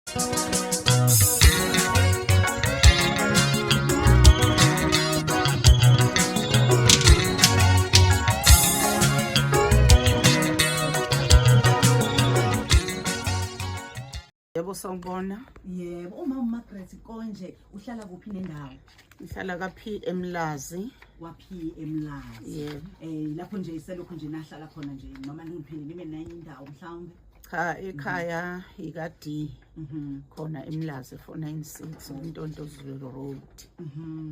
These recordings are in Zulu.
Yebo sawubona. Yebo, uma uMargaret konje uhlala kuphi nendawo? Ngihlala kaPhi eMlazi. Waphi eMlazi? Yebo. Lapho nje iselokhu nje nahlala khona nje noma ngiphinde nibe nenye indawo mhlawumbe? Cha, ekhaya ikadi khona eMlazi 496 Ntontozulu Road.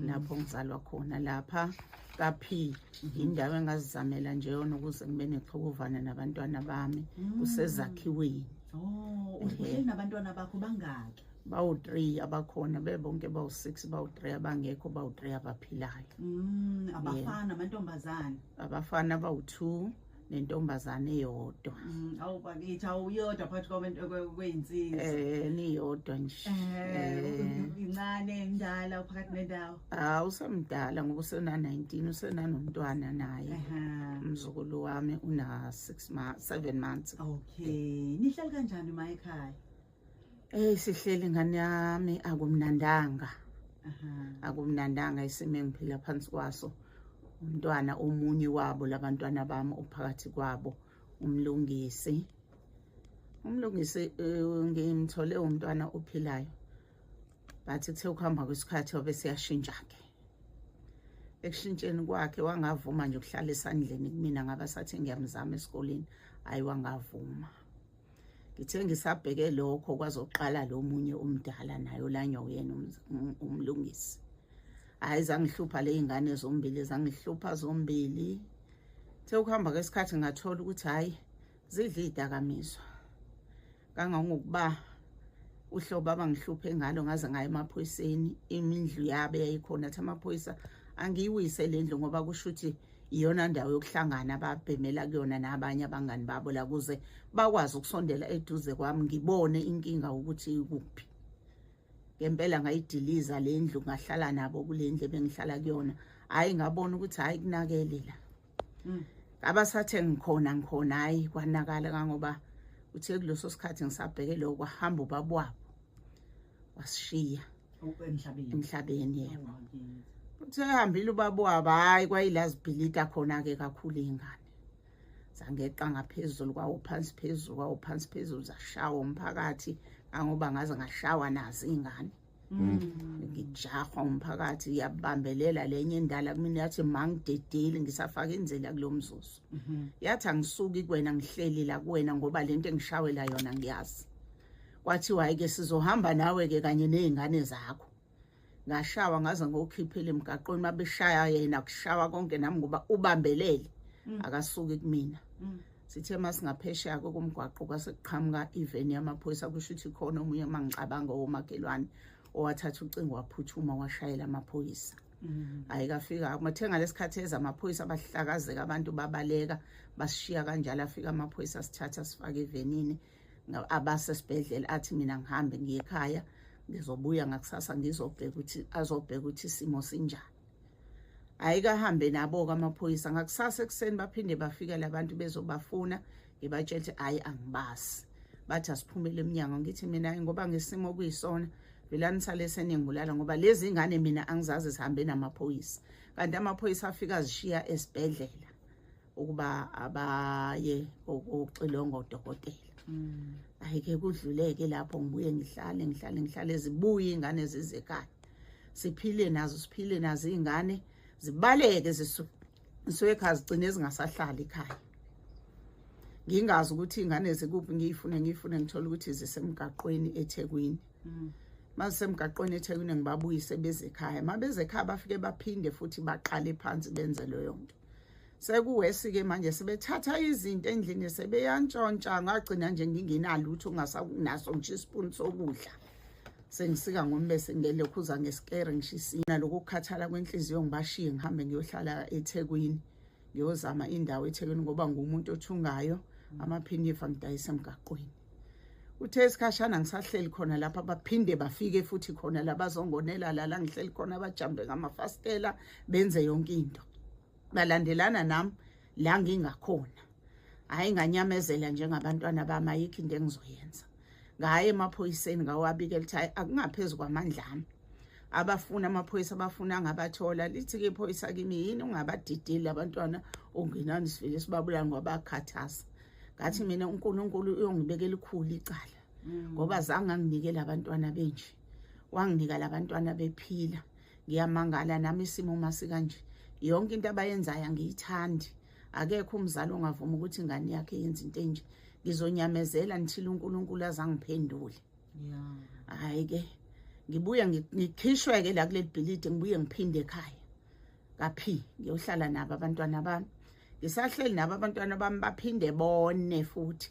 Lapho ngizalwa khona lapha kaPhi indawo engazizamela nje yona ukuze ngibe nexhukuvana nabantwana bami kusezakhiweni. Oh, uhleli nabantwana bakho bangaki? Bawu3 abakhona bebonke bawu6 bawu3 abangekho bawu3 abaphilayo. Abafana amantombazane. Abafana bawu2 nentombazane eyodwa. Awubakithi awuyodwa phakathi kwabantu kweyinsizwa. Niyodwa nje. Incane indala phakathi nendawo. Usamdala ngoba usena 19 usenanomntwana naye. Umzukulu wami una 7 months. Okay. Nihlala kanjani ma ekhaya? Sihleli ngane yami akumnandanga. Akumnandanga isimo engiphila phansi kwaso. Umntwana omunye wabo labantwana bami uphakathi kwabo umlungisi ngimthole umntwana ophilayo bathi kuthe ukuhamba kwesikhathi wabe siyashintsha ke ekushintsheni kwakhe wangavuma nje ukuhlala esandleni kumina ngaba sathi ngiyamzama esikoleni hayi wangavuma ngithe ngisabheke lokho kwazoqala lo munye umdala nayo lanya uyena umlungisi hayi zangihlupha le ingane zombili zangihlupha zombili the ukuhamba kwesikhathi ngathola ukuthi hayi zidla idakamizwa kangangokuba uhlobo abangihluphe ngalo ngaze ngaye emaphoyiseni imindlu yabe yayikhonathi amaphoyisa angiyiwise lendlu ngoba kusho ukuthi iyona ndawo yokuhlangana ababhemela kuyona nabanye abangani babo la kuze bakwazi ukusondela eduze kwami ngibone inkinga ukuthi ikuphi ngempela ngayidiliza lendlu ngahlala nabo kulendlu bengihlala kuyona hayi ngabona ukuthi hayi kunakelela abasathe ngikhona hayi kwanakala kangoba uthe kuleso sikhathi ngisabheke lo kwahamba ubabwabo wasishiya emhlabeni yebo uthe hambile ubabwabo hayi kwayilazibhilita khona ke kakhulu ingane zangeqa ngaphezulu kwawo phansi phezulu zashawa umphakathi ngoba ngaze ngashawa nazi ingane ngijahwa umphakathi yabambelela lenye indala kumina yathi mangidedeli ngisafaka inzela kulomzuzu yathi angisuki kuwena ngihleli la kuwena ngoba lento engishawela yona ngiyazi kwathiwa hayike sizohamba nawe ke kanye nezingane zakho ngashawa ngaze ngokhiphela emgaqweni mabeshaya yena kushawa konke nami ngoba ubambelele akasuki kumina sithe masingaphesheya komgwaqo kwasekuqhamuka iveni yamaphoyisa kusho ukuthi khona omunye mangicabanga omakhelwane owathatha ucingo waphuthuma washayela amaphoyisa ayikafika mathenga lesikhathi ezamaphoyisa abahlakazeka abantu babaleka basishiya kanjalo afika amaphoyisa sithatha sifaka evenini abasesibhedlela athi mina ngihambe ngiye ekhaya ngizobuya ngakusasa azobheka ukuthi isimo sinjani ayikahambe nabo kamaphoyisa ngakusasa ekseni baphinde bafika labantu bezobafuna ngibatshela ukuthi hayi angibasi bathi asiphumele eminyango ngithi mina ngoba ngesimo kuyisona velani sale seningibulala ngoba lezi ingane mina angizazi zihambe namaphoyisa kanti amaphoyisa afika azishiya esibhedlela ukuba abaye ukuxilonga udokotela ayike kudluleke lapho ngibuye ngihlale zibuye ingane zizekhaya siphile nazo ingane zibaleke zisuke zigcine zingasahlali ekhaya ngingazi ukuthi ingane zikuphi ngiyifune ngithola ukuthi zisemgaqweni eThekwini mazisemgaqweni eThekwini ngibabuyise bezekhaya mabezekhaya bafike baphinde futhi baqale phansi benze leyo nto sekuwesike manje sebethatha izinto endlini sebeyantshontsha ngagcina nje ngingenalutho ungasakunaso ngisho ispoon sokudla sengisika ngombese ngelokhuza ngesikere ngishisina lokukhathala kwenhliziyo ngibashiye ngihambe ngiyohlala eThekwini ngiyozama indawo eThekwini ngoba ngumuntu othungayo amaphinifa ngidayisa emgaqweni uthe isikhashana ngisahleli khona lapha baphinde bafike futhi khona labazongonela la ngihleli khona abajambe ngamafastela benze yonke into balandelana nami la ngingakhona hayi nganyamezela njengabantwana bami ayikho into engizoyenza ngaye emaphoyiseni ngawabikela ukuthi hayi akungaphezulu kwamandla ami. Abafuna amaphoyisa abafuna ngabathola lithi ke iphoyisa kimi yini ungabadidili abantwana ungenani sivele sibabulala ngoba bakhathaza. Ngathi mina uNkulunkulu uyongibekela ikhulu icala ngoba zange anginikele abantwana benje. Wanginika labantwana bephila. Ngiyamangala nami isimo masi kanje. Yonke into abayenzayo angiyithandi. Akekho umzali ongavuma ukuthi ingane yakhe yenze into enje. Ngizonyamezela nithile uNkulunkulu azangiphendule. Hayi ke ngibuya ngikhishwe ke la kuleli bhilidi ngibuye ngiphinde ekhaya. Kaphi ngiyohlala nabo abantwana bami. Ngisahleli nabo abantwana bami baphinde bone futhi.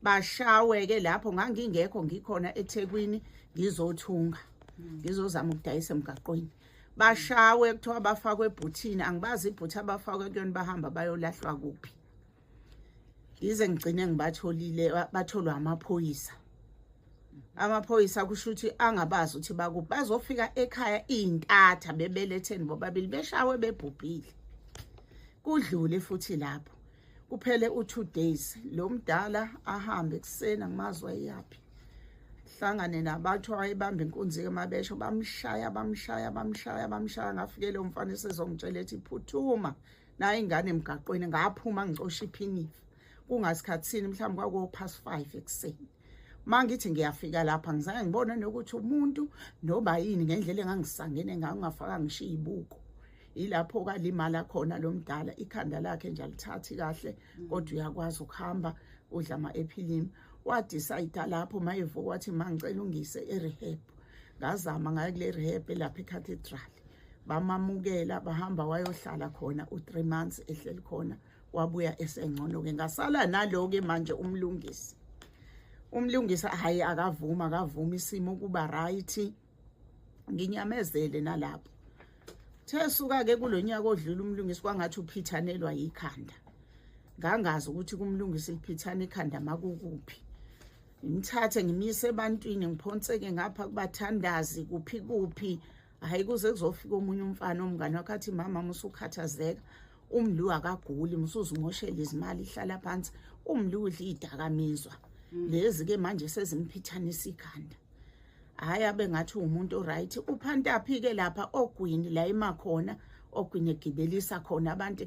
Bashawe ke lapho ngangingekho ngikhona eThekwini ngizothunga. Ngizozama ukudayisa emgaqweni. Bashawe kuthiwa bafakwe ebhuthini angibazi ibhuthi abafakwe kuyona bahamba bayolahlwa kuphi. Ngize ngigcine ngibatholile batholwa amaphoyisa. Amaphoyisa kusho ukuthi angabazi ukuthi bakuphi bazofika ekhaya intatha bebeletheni bobabili beshawe bebhubhile. Kudlule futhi lapho kuphele u2 days lo mdala ahambe eksena ngimazwa yapi. Hlangane nabathu ayebamba inkunzi emabesho bamshaya ngafike lo mfana esezongitshela ethi phuthuma na ingane emgaqweni ngaphuma ngicosha iphinifa kungasikhatsini mhlawumbe kwako past 5 ekseni. Mangithi ngiyafika lapha ngizange ngibone nokuthi umuntu noba yini ngendlela engangisangene ngayo ngafaka ngishiya ibuko. Ilapho kalimala khona lo mdala ikhanda lakhe nje alithathi kahle kodwa uyakwazi ukuhamba udla ama-ephilimi. Wadecide lapho mayevuka wathi mangicela ungise erehab. Ngazama ngaye kule rehab lapha eCathedral. Bamamukela bahamba wayohlala khona u3 months ehleli khona wabuya esengcono ke ngasala nalo ke manje umlungisi. Umlungisa hayi akavuma isimo kuba right nginyamezele nalapho. Thesuka ke kulonyaka odlula umlungisi kwangathi uphithanelwa yikhanda. Ngangazi ukuthi kumlungisi liphithana ikhanda makukuphi. Ngimthathe ngimise ebantwini ngiphonseke ngapha kubathandazi kuphi hayi kuze kuzofika omunye umfana omngane wakathi mama musukhathazeka umlu akaguli musuzimoshela izimali ihlala phansi umlu udla idakamizwa lezi ke manje sezimphithanisa ikhanda. Hayi abengathi umuntu right uphantaphi ke lapha ogwini la emakhona ogwini egibelisa khona abantu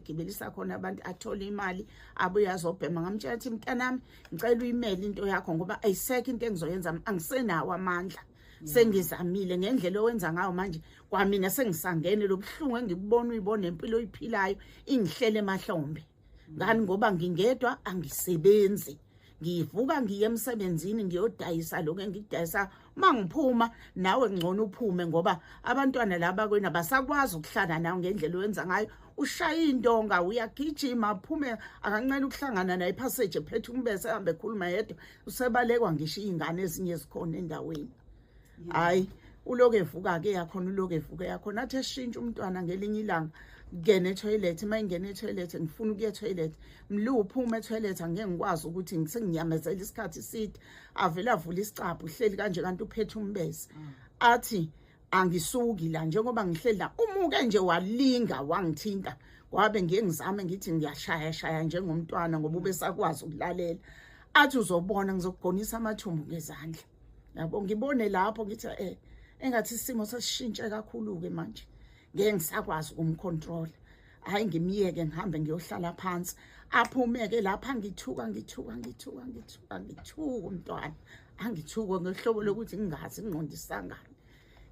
athola imali abuye azobhema ngamtshela ukuthi mntanami ngicela uyimele into yakho ngoba ayisekho into engizoyenza angisenawo amandla sengizamile ngendlela owenza ngayo manje kwamina sengisangene lobuhlungu engibona uyibona impilo oyiphilayo ingihlele emahlombe ngani ngoba ngingedwa angisebenzi. Ngivuka ngiye emsebenzini ngiyodayisa lokho engikudayisa mangiphuma nawe ngcono uphume ngoba abantwana laba kwena basakwazi ukuhlala nawe ngendlela owenza ngayo ushaya indonga uyagijima phume akancane ukuhlangana naye passage ephethe umbese ahambe ekhuluma yedwa usebalekwa ngisho ingane ezinye ezikhona endaweni. Hayi uloke evuka ke yakhona athi eshintsha umntwana ngelinye ilanga ngene etoilet mayingene etoilet ngifuna ukuya etoilet mluphume etoilet angeke ngikwazi ukuthi ngisenginyamezela isikhathi side avela avula isicaphu uhleli kanje kanti uphethe umbese athi angisuki la njengoba ngihleli la umuke nje walinga wangithinta kwabe ngiyengizame ngithi ngiyashaya njengomntwana ngoba ubesakwazi ukulalela athi uzobona ngizokugonisa amathumbu ngezandla. Yabo ngibone lapho ngithi engathi isimo sesishintshe kakhulu ke manje ngeke ngisakwazi ukumcontrol. Hayi ngimiyeke ngihambe ngiyohlala phansi aphumeke lapha ngithuka umntwana angithuka ngehlobo lokuthi ngingazi ngqondisangani.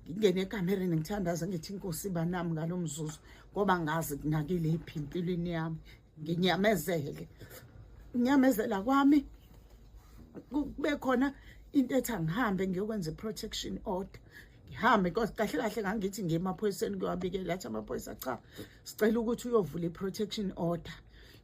Ngingene ekamereni ngithandaza ngithi inkosi banami ngalomzuzu ngoba ngazi kunakile impilweni yami nginyamezela kwami kube khona into ethi ngihambe ngiyokwenza protection order. Ngihambe because kahle ngangithi ngemaphoyiseni kuyabikela athi amaphoyisa cha sicela ukuthi uyovula iprotection order.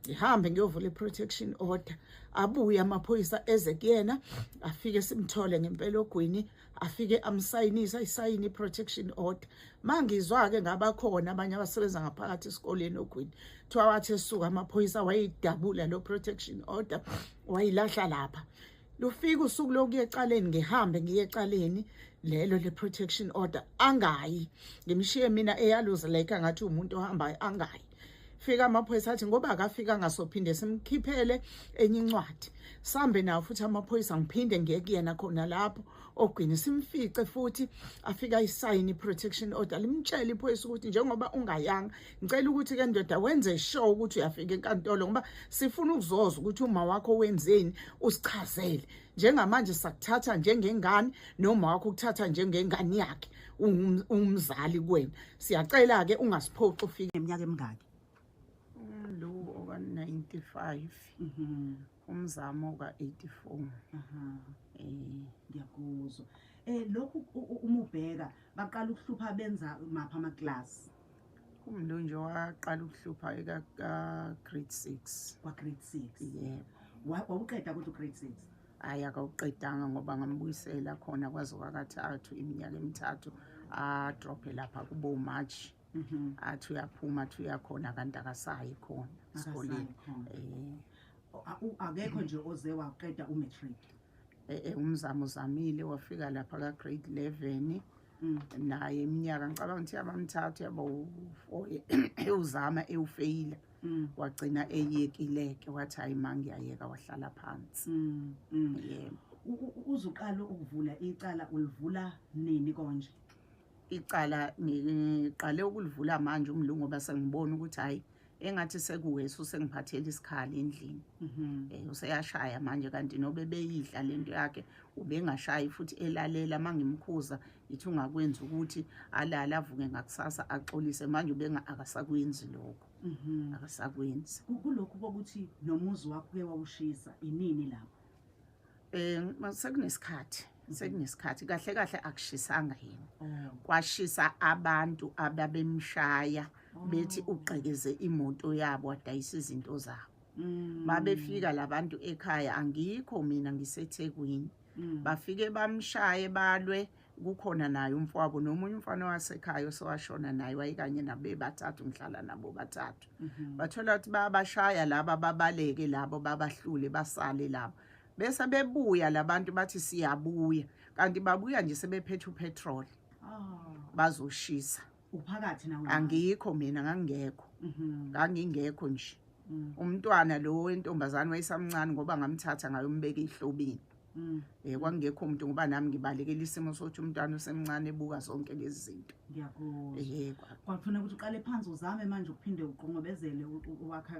Ngihambe ngiyovula iprotection order abuye amaphoyisa eze kuyena afike simthole ngempela ogwini afike amsayinisa isayini iprotection order. Mangizwa ke ngabakhona abanye abasebenza ngaphakathi esikoleni ogwini thiwa wathi esuka amaphoyisa wayidabula lo protection order wayilahla lapha. Lufika usuku lokuya ecaleni ngihambe ngiye ecaleni lelo le protection order angayi ngimshiye mina eyaluze like ngathi umuntu ohambayo angayi. fika amaphoyisa athi ngoba akafika ngasophinde simkhiphele enye incwadi sambe nawo futhi amaphoyisa ngiphinde ngekuyena khona lapho ogwini simfice futhi afika isayini protection order limtshela iphoyisa ukuthi njengoba ungayanga ngicela ukuthi ke ndoda wenze sure ukuthi uyafika enkantolo ngoba sifuna ukuzoza ukuthi uma wakho wenzeni usichazele njengamanje sakuthatha njengengane noma wakho ukuthatha njengengane yakhe umzali kuwena siyacela ke ungasiphoqi ufike eminyaka emingaki lo oka 95 umzamo ka 84 ngiyakuzwa lokhu uma ubheka baqala ukuhlupha benza mapha amaklasi umlo nje waqala ukuhlupha eka grade 6 kwa grade 6 yebo wawuqeda ukuthi grade 6 aya akawuqedanga ngoba ngambuyisela khona kwaze kwakathathu iminyaka emithathu a drop lapha kubo March athi uyaphuma athi uyakhona kanti akasayi khona esikoleni akekho nje oze waqeda umatric umzamo uzamile wafika lapha ka grade 11 naye iminyaka ngicabanga ukuthi abamthathu yabo uzama ewufeyila wagcina eyekileke wathi hayi mangiyayeka wahlala phansi yebo uzuqala ukuvula icala ulivula nini konje icala ngiqale ukulivula manje umlungu ngoba sengibona ukuthi hayi engathi sekuwese usengiphathela isikhali endlini useyashaya manje kanti nobe beyidla lento yakhe ubengashayi futhi elalela mangimkhuza ithi ungakwenza ukuthi alala avuke ngakusasa axolise manje akasakwenzi lokho akasakwenzi kulokhu kokuthi nomuzi wakho ke wawushisa inini lapho sekunesikhathi kahle kahle akushisanga yena kwashisa abantu ababemshaya bethi uqhekeze imoto yabo wadayisa izinto zabo babefika labantu ekhaya angikho mina ngiseThekwini bafike bamshaye balwe kukhona naye umfowabo nomunye umfana wasekhaya osewashona naye wayekanye nabe bathathu ngihlala nabo bathathu bathola ukuthi babashaya laba babaleke labo babahlule basale labo bese bebuya labantu bathi siyabuya kanti babuya nje sebephethe upetrol bazoshisa uphakathi nawe angikho mina ngangingekho nje umntwana lo wentombazane wayesamncane ngoba ngamthatha ngayombeka ihlobini kwangekho umuntu ngoba nami ngibalekela isimo sokuthi umntwana usemncane ebuka zonke lezi zinto ngiyakuzwa kwakufanele ukuthi uqale phansi uzame manje ukuphinde uqongobezele wakha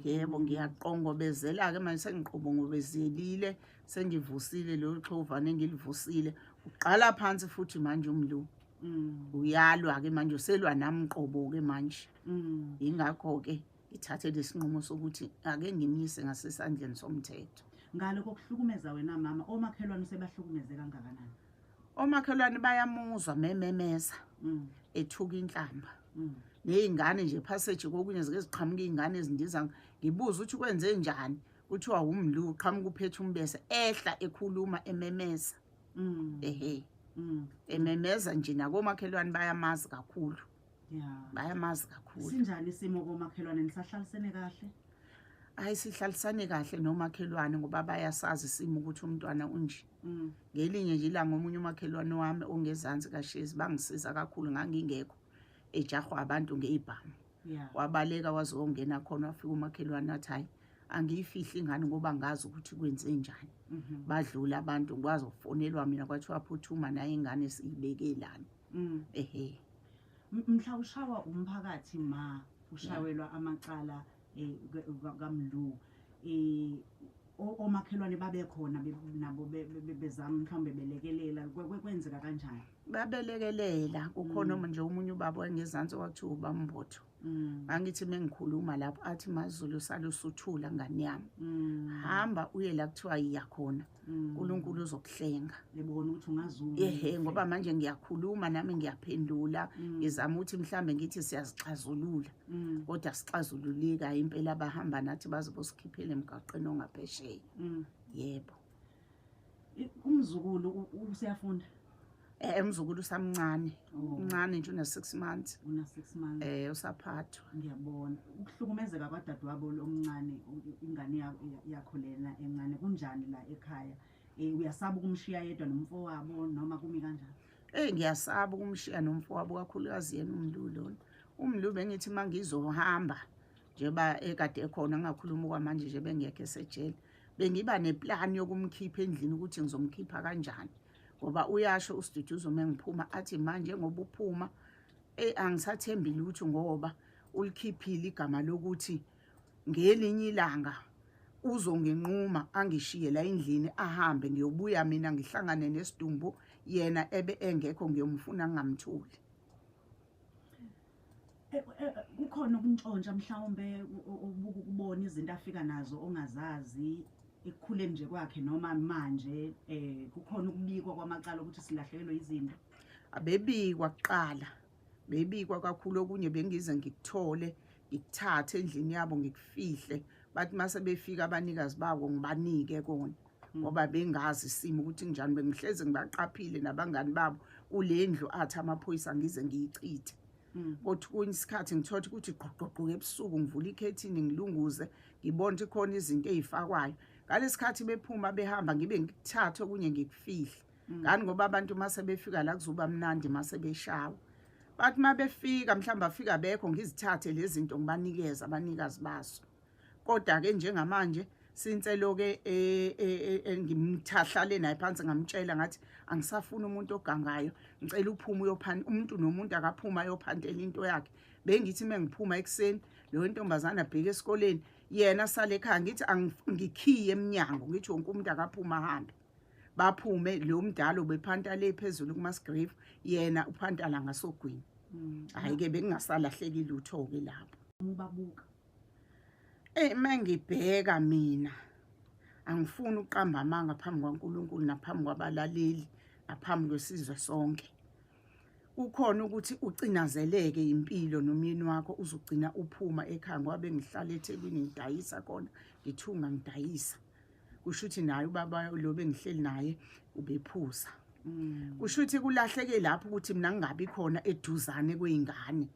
yebo ngiyaqongobezela ke manje sengiqobozelile sengivusile lo xhovane engilivusile uqala phansi futhi manje umlu uyalwa ke manje uselwa namqobo ke manje ingakho ke ithathe lesinqumo sokuthi ake ngimyise ngasesandleni somthetho ngalo kokuhlukumeza wena mama omakhelwane sebahlukumeze kangakanani omakhelwane bayamuzwa mememeza ethuka inhlamba nezingane nje passage kokunye zike ziqhamuka izingane ezindiza ngibuza ukuthi kwenze njani kuthiwa umlu uqhamuka uphethe umbese ehla ekhuluma ememeza ememeza nje nakomakhelwane bayamazi kakhulu bayamazi kakhulu sinjani isimo komakhelwane nisahlalisene kahle hayi sihlalisane kahle nomakhelwane ngoba bayasazi isimo ukuthi umntwana unje ngelinye nje ilanga omunye umakhelwane wami ongezansi kaShezi bangisiza kakhulu ngangingekho ejahwa abantu ngeibhamu wabaleka wazongena khona wafika umakhelwane athi hayi angiyifihli ingane ngoba ngazi ukuthi kwenze njani badlula abantu ngikwazi ukufonelwa mina kwathiwa phuthuma naye ingane siyibekelana mhla ushawa umphakathi ma ushawelwa amacala kamlu omakhelwane babekhona nabo bezama mhlawumbe belekelela kwenzeka kanjani babelekelela kukhona nje umunye ubaba wangezansi wathi ubambotho angithi mengikhuluma lapho athi maZulu salusuthula ngani yami hamba uye la kuthiwa iyakhona uNkulunkulu uzokuhlenga lebona ukuthi ungazuma ngoba manje ngiyakhuluma nami ngiyaphendula ngizama ukuthi mhlambe ngithi siyazixazulula kodwa sixazululika impela abahamba nathi bazobosikiphela emgaqweni ongaphesheya yebo umzukulu usiyafunda emzukulu usamncane uncane nje una 6 months una 6 months usaphathwa ngiyabona ukuhlukumezeka kwadadewabo omncane ingane yakho lena encane kunjani la ekhaya uyasaba ukumshiya yedwa nomfowabo noma kumi kanjani ngiyasaba ukumshiya nomfowabo kakhulukazi yena umlulolo umlube ngithi mangizohamba njengoba ekade ekhona ngakhuluma kwamanje nje bengekho esejele bengiba neplan yokumkhipha endlini ukuthi ngizomkhipha kanjani ngoba uyasho uSiduduzo mengiphuma athi manje ngoba uphuma angisathembi lutho ngoba ulikhiphile igama lokuthi ngelinye ilanga uzonginquma angishiye la endlini ahambe ngiyobuya mina ngihlangane nesidumbu yena ebe engekho ngiyomfuna ngingamthuli. Kukhona ukuntshontsha mhlawumbe ukubona izinto afika nazo ongazazi ekukhuleni nje kwakhe noma manje kukhona ukubikwa kwamacala ukuthi silahlekelwe izinto. Abebikwa kuqala bebikwa kakhulu okunye bengize ngikuthole ngikuthathe endlini yabo ngikufihle bathi mase befika abanikazi bawo ngibanike kona ngoba bengazi isimo ukuthi njani bengihleze ngibaqaphile nabangani babo kule ndlu athi amaphoyisa ngize ngiyichithe. Kodwa kunye isikhathi ngithola ukuthi gqogqoqo ebusuku ngivula ikhethini ngilunguze ngibona ukuthi khona izinto ezifakwayo ngalesikhathi bephuma behamba ngibe ngikuthatha okunye ngikufihle ngani ngoba abantu mase befika la kuzoba mnandi mase beshawa bathi mabefika mhlamba afika bekho ngizithathe lezi zinto ngibanikeza abanikazi baso. Kodwa ke njengamanje since loke ngimthahlale naye phansi ngamtshela ngathi angisafuna umuntu ogangayo ngicela uphume uyophanda umuntu nomuntu akaphuma ayophantela into yakhe bengithi mengiphuma ekseni lo ntombazana abheke esikoleni yena sale ekhaya ngithi ngikhiye eminyango ngithi wonke umuntu akaphuma ahambe baphume lo mdalo bephanta le phezulu kuMasgrave yena uphanta la ngasogwini. Hayi ke bengingasalahleki lutho ke lapho ubabuka mangibheka mina angifuni uqamba amanga phambi kwaNkulunkulu naphambi kwabalaleli naphambi kwesizwe sonke. Kukhona ukuthi ucinazeleke impilo nomyeni wakho uzugcina uphuma ekhaya ngoba bengihlala eThekwini ngidayisa khona ngithunga ngidayisa kusho ukuthi naye ubaba lo bengihleli naye ubephuza. Kusho ukuthi kulahleke lapho ukuthi mina ngingabi khona eduzane kweingane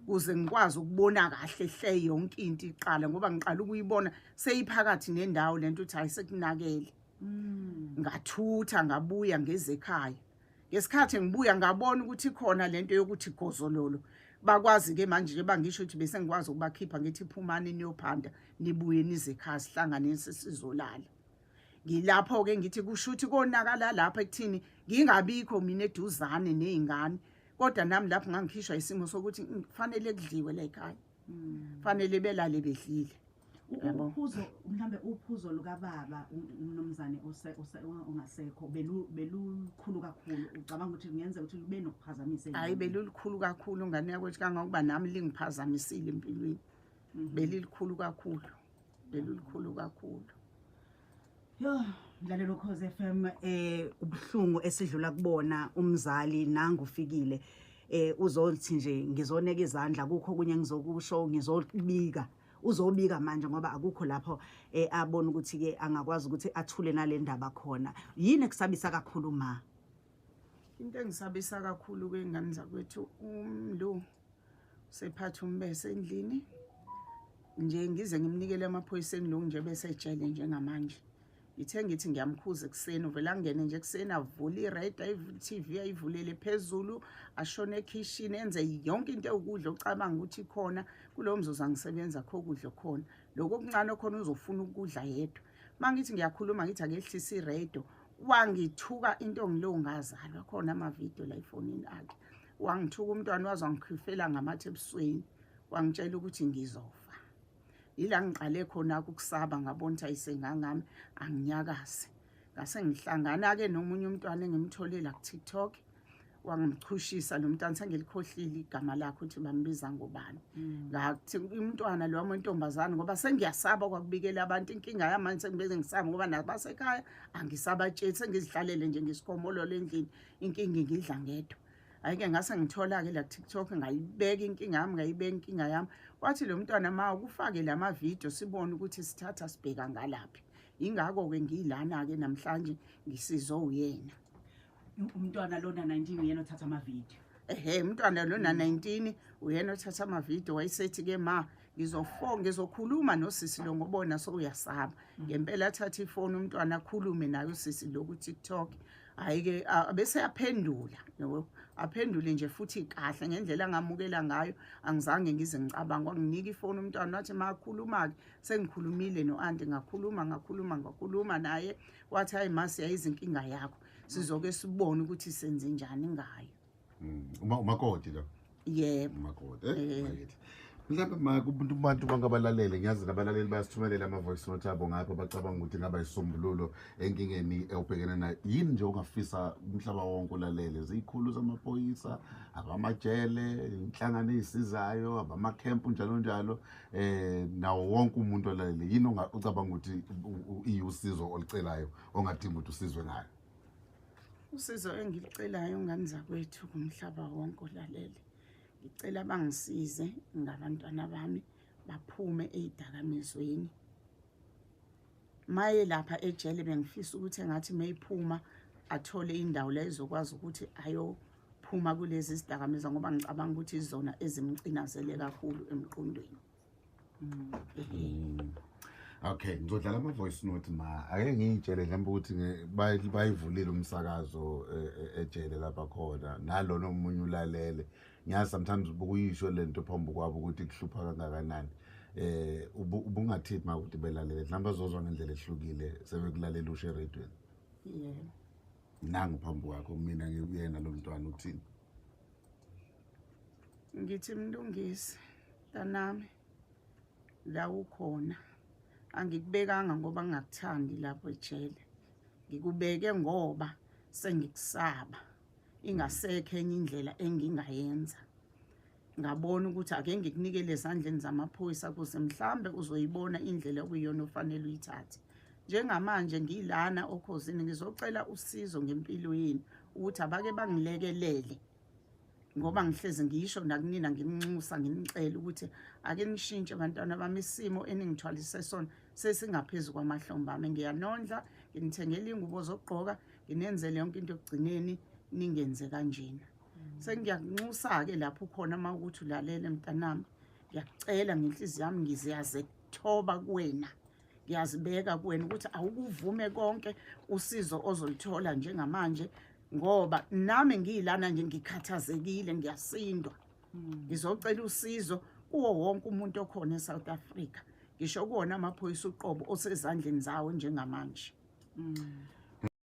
kuze ngikwazi ukubona kahle hle yonke into iqala ngoba ngiqala ukuyibona seyiphakathi nendawo lento uthi ayisekunakele. Ngathutha ngabuya ngeze ekhaya ngesikhathi ngibuya ngabona ukuthi khona lento yokuthi gozololo bakwazi ke manje nje bangisho ukuthi bese ngikwazi ukubakhipha ngithi phumani niyophanda nibuye nize ekhaya sihlangane sizolala. Ngilapho ke ngithi kusho ukuthi konakala lapha ekuthini ngingabikho mina eduzane neingane kodwa nami lapho ngangikhishwa isimo sokuthi kufanele kudliwe la ekhaya kufanele belale bedlile. Uphuzo mhlambe uphuzo lukaBaba uMnumzane ongasekho belukhulu kakhulu ucabanga ukuthi kungenza ukuthi kube nokuphazamisa. Hayi belukhulu kakhulu ngane yakwethu kangokuba nami lingiphazamisile empilweni belilikhulu kakhulu belukhulu kakhulu. Yo mlalelo Ukhozi FM ubhlungu esidlula kubona umzali nangu ufikile uzothi nje ngizoneka izandla kukho kunye ngizokusho ngizobika uzobika manje ngoba akukho lapho abona ukuthi ke angakwazi ukuthi athule nale ndaba khona. Yini ekusabisa kakhulu ma? Into engisabisa kakhulu ke ingane zakwethu lo sephatha umbese endlini nje ngize ngimnikele amaphoyiseni lo nje bese ejele njengamanje. Ithe ngithi ngiyamkhuza ekseni uvela ngene nje ekseni avule iRadio TV ayivulele phezulu ashone ekitchen enze yonke into ukudla ucabanga ukuthi khona kulo mzuzu angisebenza kho kudla khona lokho okuncane khona uzofuna ukudla yedwa mangithi ngiyakhuluma ngithi akehlisa iRadio wangithuka into ngilongazalwa khona ama video la efonini akhe wangithuka umntwana wazangikhifela ngamathe ebusweni wangitshela ukuthi ngizofa. Ila ngiqale khona ukusaba ngabona ukuthi ayisengangami anginyakaze ngase ngihlangana ke nomunye umntwana engimtholela ku TikTok wangimchushisa lo mntwana sengilikhohlile igama lakhe ukuthi bambiza ngobani ngathi umntwana lo wamantombazana ngoba sengiyasaba kwakubikela abantu inkinga yamanje sengibeze ngisaba ngoba nabasekhaya angisabatsheli sengizihlalele nje ngesikhomolo lendlini inkinga ngidla ngedwa. Ayike ngase ngithola ke la TikTok ngayibeka inkinga yami ngayibeka inkinga yami wathi lo mntwana ma ukufake lama video sibone ukuthi sithatha sibheka ngalaphi ingakho ke ngilana ke namhlanje ngisizo uyena umntwana lona 19 uyena othatha ama video. Umntwana lona 19 uyena othatha ama video wayisethi ke ma ngizokhuluma nosisi lo ngobona so uyasaba ngempela athatha ifoni umntwana akhulume nayo usisi lo ku TikTok Hayi-ke bese yaphendula yabo, aphendule nje futhi kahle ngendlela angamukela ngayo. Angizange ngize ngicabanga, wanginika ifoni umntwana wathi makhuluma-ke, sengikhulumile no-anti, ngakhuluma naye, wathi hayi masi yayizinkinga yakho, sizoke sibone ukuthi senze njani ngayo. Umakoti lo. Yebo. Umakoti mhlawumbe abantu bangabalalele, ngiyazi nabalaleli bayasithumelela ama-voice note abo ngapho bacabanga ukuthi ngaba isisombululo enkingeni ewubhekene nayo. Yini nje ongafisa umhlaba wonke ulalele? Zikhulu zamaphoyisa, abamajele, inhlangano ezisizayo, abamakhempu njalo njalo, nawo wonke umuntu olalele, yini ucabanga ukuthi iyusizo olicelayo ongadinga ukuthi usizwe ngayo? Usizo engilicelayo ngani zakwethu kumhlaba wonke olalele, ngicela bangisize ngabantwana bami baphume ezidakamizweni. Maye lapha ejele bengifisa ukuthi engathi mayiphuma athole indawo la izokwazi ukuthi ayophuma kulezi zidakamizwa, ngoba ngicabanga ukuthi izona ezimcinazele kakhulu emqondweni. Okay, ngizodlala ama-voice note ake ngiyitshele mhlawumbe ukuthi bayivulile umsakazo ejele lapha khona, nalona omunye ulalele. Ngiyazi sometimes ubukuyisho lento phambi kwabo ukuthi kuhlupha kangakanani. Ubungathethi uma ukuthi belalele, mhlawumbe bazozwa ngendlela ehlukile sebekulalela ushe eradweni. Yebo. Nangu phambi kwakho, mina ngiyena lo mntwana uthini? Ngithi Mlungisi, mntanami, la ukhona. Angikubekanga ngoba ngingakuthandi lapho ejele. Ngikubeke ngoba sengikusaba. Ingasekho enye indlela engingayenza. Ngabona ukuthi ake ngikunikele ezandleni zamaphoyisa kuze mhlambe uzoyibona indlela okuyiyona ofanele uyithathe. Njengamanje ngilana okhosini ngizocela usizo ngempilo yini ukuthi abake bangilekelele. Ngoba ngihlezi ngisho nakunina nginxusa nginicela ukuthi ake nishintshe abantwana bami, isimo eningithwalise sona sesingaphezulu kwamahlombe ami. Ngiyanondla, nginithengele ingubo zokugqoka, nginenzele yonke into ekugcineni ningenze kanjena. Sengiyakunxusa-ke lapho ukhona uma ukuthi ulalele mntanami. Ngiyakucela ngenhliziyo yami, ngiziyaze thoba kuwena, ngiyazibeka kuwena ukuthi awukuvume konke usizo ozolithola njengamanje, ngoba nami ngiyilana nje ngikhathazekile, ngiyasindwa. Ngizocela usizo kuwo wonke umuntu okhona eSouth Africa, ngisho kuwona amaphoyisa uqobo osezandleni zawo njengamanje.